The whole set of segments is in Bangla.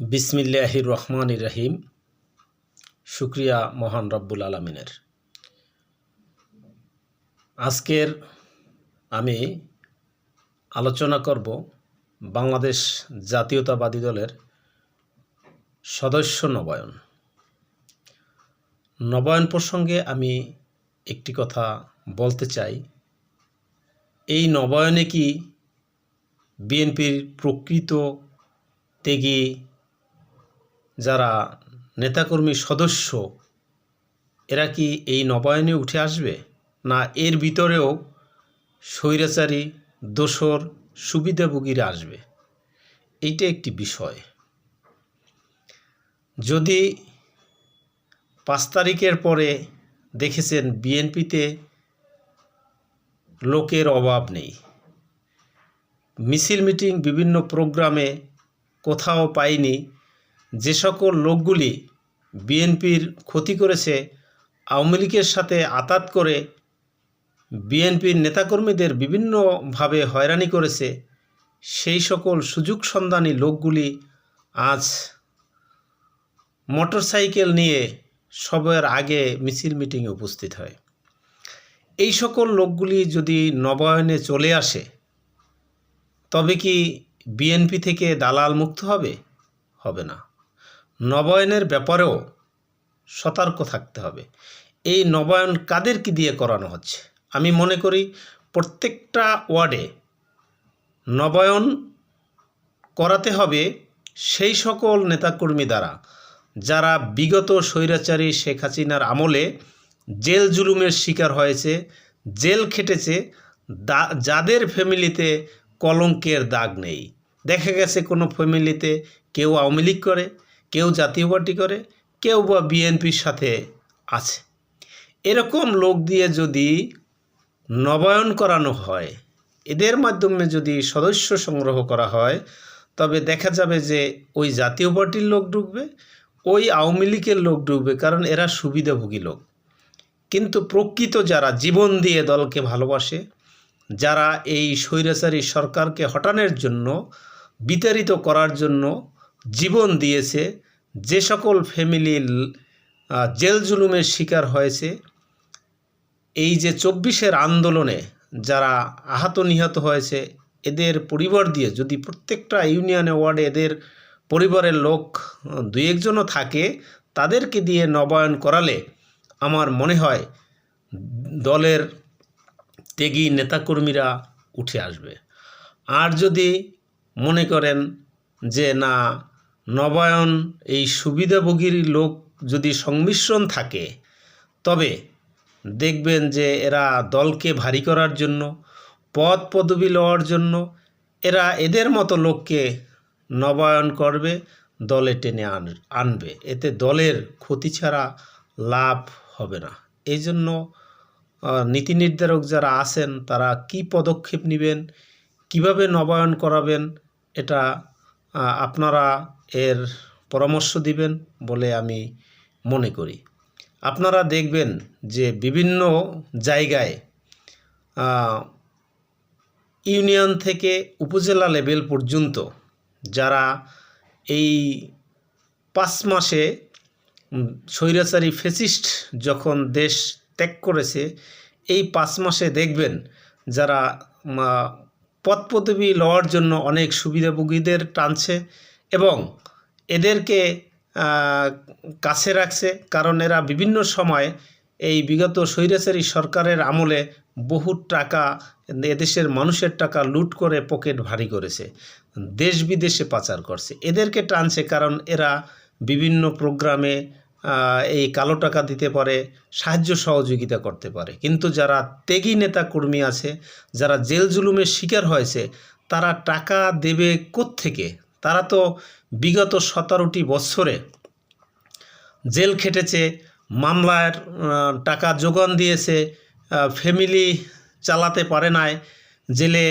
বিসমিল্লাহির রহমানির রহিম। শুক্রিয়া মহান রব্বুল আলমিনের। আজকের আমি আলোচনা করব বাংলাদেশ জাতীয়তাবাদী দলের সদস্য নবায়ন প্রসঙ্গে আমি একটি কথা বলতে চাই। এই নবায়নে কি বিএনপির প্রকৃত ত্যাগী যারা নেতাকর্মী সদস্য এরা কি এই নবায়নে উঠে আসবে, না এর ভিতরেও স্বৈরাচারী দোসর সুবিধাভোগীরা আসবে? এইটা একটি বিষয়। যদি 5 তারিখের পরে দেখেছেন বিএনপিতে লোকের অভাব নেই, মিছিল মিটিং বিভিন্ন প্রোগ্রামে কোথাও পাইনি। যে সকল লোকগুলি বিএনপির ক্ষতি করেছে, আওয়ামী লীগের সাথে আঁতাত করে বিএনপির নেতাকর্মীদের বিভিন্নভাবে হয়রানি করেছে, সেই সকল সুযোগ সন্ধানী লোকগুলি আজ মোটরসাইকেল নিয়ে সবার আগে মিছিল মিটিংয়ে উপস্থিত হয়। এই সকল লোকগুলি যদি নবায়নে চলে আসে তবে কি বিএনপি থেকে দালাল মুক্ত হবে? হবে না। নবায়নের ব্যাপারেও সতর্ক থাকতে হবে। এই নবায়ন কাদেরকে দিয়ে করানো হচ্ছে? আমি মনে করি প্রত্যেকটা ওয়ার্ডে নবায়ন করাতে হবে সেই সকল নেতাকর্মী দ্বারা যারা বিগত স্বৈরাচারী শেখ হাসিনার আমলে জেল জুলুমের শিকার হয়েছে, জেল খেটেছে, যাদের ফ্যামিলিতে কলঙ্কের দাগ নেই। দেখা গেছে কোনো ফ্যামিলিতে কেউ আওয়ামী লীগ করে, কেউ জাতীয় পার্টি করে, কেউ বা বিএনপির সাথে আছে। এরকম লোক দিয়ে যদি নবায়ন করানো হয়, এদের মাধ্যমে যদি সদস্য সংগ্রহ করা হয়, তবে দেখা যাবে যে ওই জাতীয় পার্টির লোক ঢুকবে, ওই আওয়ামী লীগের লোক ঢুকবে, কারণ এরা সুবিধাভোগী লোক। কিন্তু প্রকৃত যারা জীবন দিয়ে দলকে ভালোবাসে, যারা এই স্বৈরাচারী সরকারকে হটানোর জন্য, বিতাড়িত করার জন্য জীবন দিয়েছে, যে সকল ফ্যামিলি জেল জুলুমের শিকার হয়েছে, এই যে 24-এর আন্দোলনে যারা আহত নিহত হয়েছে, এদের পরিবার দিয়ে যদি প্রত্যেকটা ইউনিয়নে ওয়ার্ডে এদের পরিবারের লোক 2-1 জনও থাকে, তাদেরকে দিয়ে নবায়ন করালে আমার মনে হয় দলের ত্যাগী নেতাকর্মীরা উঠে আসবে। আর যদি মনে করেন যে না, নবায়ন এই সুবিধাভোগীর লোক যদি সংমিশ্রণ থাকে, তবে দেখবেন যে এরা দলকে ভারী করার জন্য, পদ পদবি লওয়ার জন্য এরা এদের মতো লোককে নবায়ন করবে, দলে টেনে আনবে। এতে দলের ক্ষতি ছাড়া লাভ হবে না। এই জন্য নীতি নির্ধারক যারা আছেন তারা কি পদক্ষেপ নেবেন, কিভাবে নবায়ন করাবেন, এটা আপনারা এর পরামর্শ দিবেন বলে আমি মনে করি। আপনারা দেখবেন যে বিভিন্ন জায়গায় ইউনিয়ন থেকে উপজেলা লেভেল পর্যন্ত যারা এই 5 মাসে স্বৈরাচারী ফ্যাসিস্ট যখন দেশ ত্যাগ করেছে, এই 5 মাসে দেখবেন যারা পদ পদবি লওয়ার জন্য অনেক সুবিধাভোগীদের টানছে এবং এদেরকে কাছে রাখছে, কারণ এরা বিভিন্ন সময় এই বিগত স্বৈরাচারী সরকারের আমলে বহু টাকা, এদেশের মানুষের টাকা লুট করে পকেট ভারী করেছে, দেশ বিদেশে পাচার করছে। এদেরকে টানছে কারণ এরা বিভিন্ন প্রোগ্রামে এই কালো টাকা দিতে পারে, সাহায্য সহযোগিতা করতে পারে। কিন্তু যারা ত্যাগী নেতা কর্মী আছে, যারা জেল জুলুমের শিকার হয়েছে, তারা টাকা দেবে কোত্থেকে? তারা তো বিগত 17টি বছরে জেল খেটেছে, মামলার টাকা যোগান দিয়েছে, ফ্যামিলি চালাতে পারে নাই, জেলে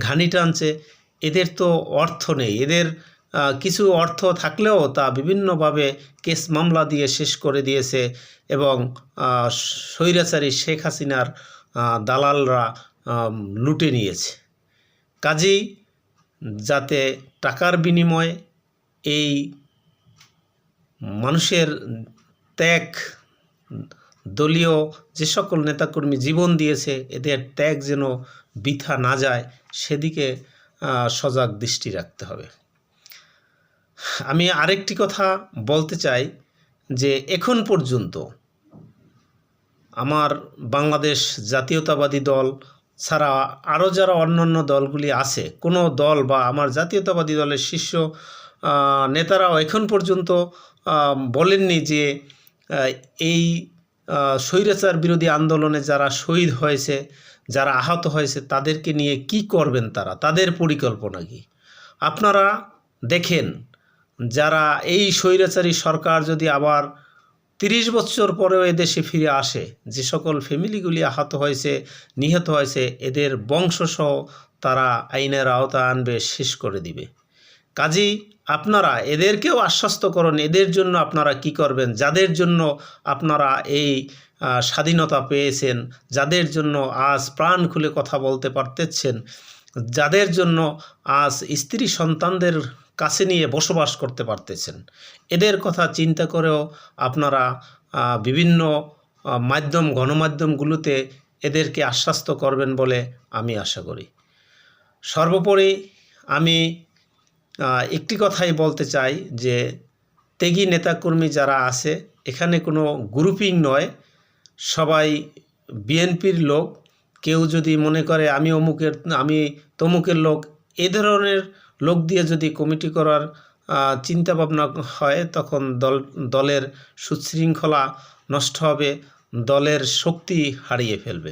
ঘানি টানছে। এদের তো অর্থ নেই। এদের কিছু অর্থ থাকলেও তা বিভিন্নভাবে কেস মামলা দিয়ে শেষ করে দিয়েছে এবং স্বৈরাচারী শেখ হাসিনার দালালরা লুটে নিয়েছে। কাজেই যাতে টাকার বিনিময়ে এই মানুষের ত্যাগ, দলীয় যে সকল নেতাকর্মী জীবন দিয়েছে এদের ত্যাগ যেন বৃথা না যায় সেদিকে সজাগ দৃষ্টি রাখতে হবে। আমি আরেকটি কথা বলতে চাই যে এখন পর্যন্ত আমার বাংলাদেশ জাতীয়তাবাদী দল ছাড়া আরও যারা অন্যান্য দলগুলি আছে, কোনো দল বা আমার জাতীয়তাবাদী দলের শীর্ষ নেতারাও এখন পর্যন্ত বলেননি যে এই স্বৈরাচার বিরোধী আন্দোলনে যারা শহীদ হয়েছে, যারা আহত হয়েছে তাদেরকে নিয়ে কি করবেন তারা, তাদের পরিকল্পনা কি। আপনারা দেখেন, যারা এই স্বৈরাচারী সরকার যদি আবার 30 বছর পরেও এদেশে ফিরে আসে, যে সকল ফ্যামিলিগুলি আহত হয়েছে, নিহত হয়েছে, এদের বংশসহ তারা আইনের আওতায় আনবে, শেষ করে দিবে। কাজেই আপনারা এদেরকেও আশ্বস্ত করুন, এদের জন্য আপনারা কি করবেন, যাদের জন্য আপনারা এই স্বাধীনতা পেয়েছেন, যাদের জন্য আজ প্রাণ খুলে কথা বলতে পারতেছেন, যাদের জন্য আজ স্ত্রী সন্তানদের কাছে নিয়ে বসবাস করতে পারতেছেন, এদের কথা চিন্তা করেও আপনারা বিভিন্ন গণমাধ্যমগুলোতে এদেরকে আশ্বস্ত করবেন বলে আমি আশা করি। সর্বোপরি আমি একটি কথাই বলতে চাই যে ত্যাগী নেতাকর্মী যারা আছে এখানে কোনো গ্রুপিং নয়, সবাই বিএনপির লোক। কেউ যদি মনে করে আমি তমুকের লোক, এ ধরনের লোক দিয়ে যদি কমিটি করার চিন্তাভাবনা হয় তখন দলের সুশৃঙ্খলা নষ্ট হবে, দলের শক্তি হারিয়ে ফেলবে।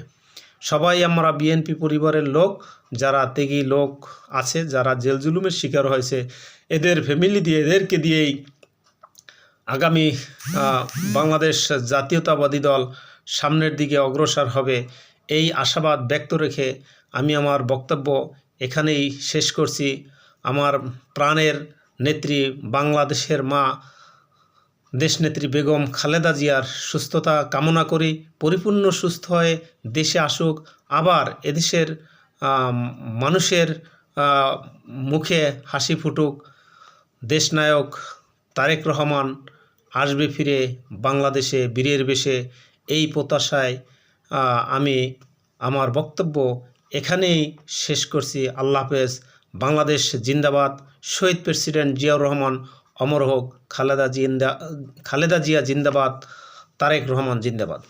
সবাই আমরা বিএনপি পরিবারের লোক, যারা ত্যাগী লোক আছে, যারা জেল জুলুমের শিকার হয়েছে, এদের ফ্যামিলি দিয়ে, এদেরকে দিয়েই আগামী বাংলাদেশ জাতীয়তাবাদী দল সামনের দিকে অগ্রসর হবে, এই আশাবাদ ব্যক্ত রেখে আমি আমার বক্তব্য এখানেই শেষ করছি। আমার প্রাণের নেত্রী, বাংলাদেশের মা দেশনেত্রী বেগম খালেদা জিয়ার সুস্থতা কামনা করি। পরিপূর্ণ সুস্থ হয়ে দেশে আসুক, আবার এদেশের মানুষের মুখে হাসি ফুটুক। দেশনায়ক তারেক রহমান আসবে ফিরে বাংলাদেশে বীরের বেশে, এই প্রত্যাশায় আমি আমার বক্তব্য এখানেই শেষ করছি। আল্লাহ হাফেজ। বাংলাদেশ জিন্দাবাদ। শহীদ প্রেসিডেন্ট জিয়াউর রহমান অমর হোক। খালেদা জিয়া জিন্দাবাদ। তারেক রহমান জিন্দাবাদ।